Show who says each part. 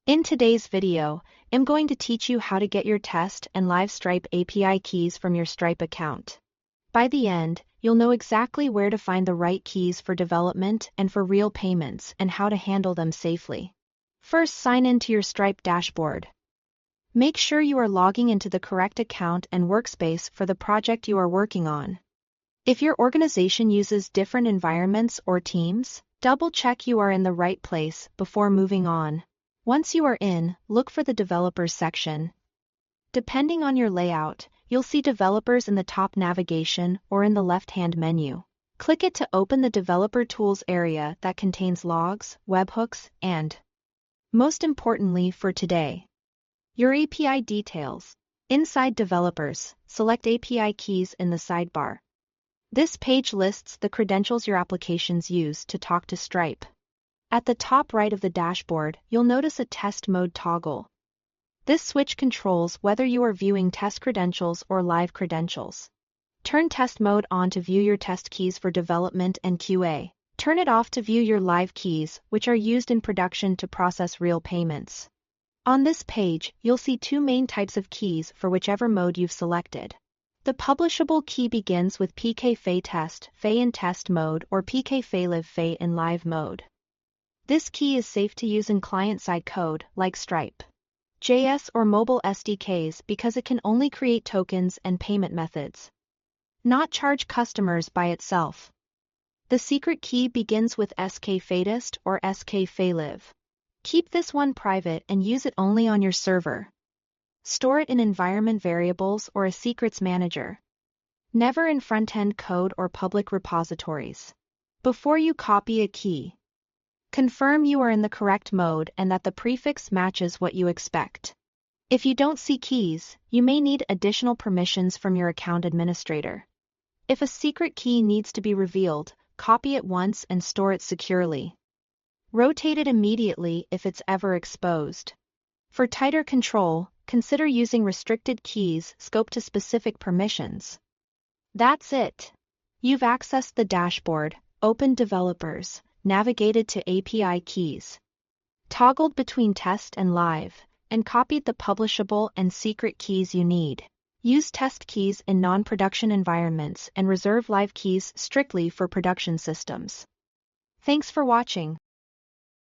Speaker 1: In today's video, I'm going to teach you how to get your test and live Stripe API keys from your Stripe account. By the end, you'll know exactly where to find the right keys for development and for real payments and how to handle them safely. First, sign into your Stripe dashboard. Make sure you are logging into the correct account and workspace for the project you are working on. If your organization uses different environments or teams, double-check you are in the right place before moving on. Once you are in, look for the Developers section. Depending on your layout, you'll see Developers in the top navigation or in the left-hand menu. Click it to open the Developer Tools area that contains logs, webhooks, and, most importantly for today, your API details. Inside Developers, select API keys in the sidebar. This page lists the credentials your applications use to talk to Stripe. At the top right of the dashboard, you'll notice a test mode toggle. This switch controls whether you are viewing test credentials or live credentials. Turn test mode on to view your test keys for development and QA. Turn it off to view your live keys, which are used in production to process real payments. On this page, you'll see two main types of keys for whichever mode you've selected. The publishable key begins with pkfaytest, fay in test mode, or pkfaylive, fay in live mode. This key is safe to use in client-side code, like Stripe, JS or mobile SDKs because it can only create tokens and payment methods, not charge customers by itself. The secret key begins with skfaytest or skfaylive. Keep this one private and use it only on your server. Store it in environment variables or a secrets manager. Never in front-end code or public repositories. Before you copy a key, confirm you are in the correct mode and that the prefix matches what you expect. If you don't see keys, you may need additional permissions from your account administrator. If a secret key needs to be revealed, copy it once and store it securely. Rotate it immediately if it's ever exposed. For tighter control, consider using restricted keys scoped to specific permissions. That's it. You've accessed the dashboard, opened Developers, navigated to API keys, toggled between test and live, and copied the publishable and secret keys you need. Use test keys in non-production environments and reserve live keys strictly for production systems. Thanks for watching.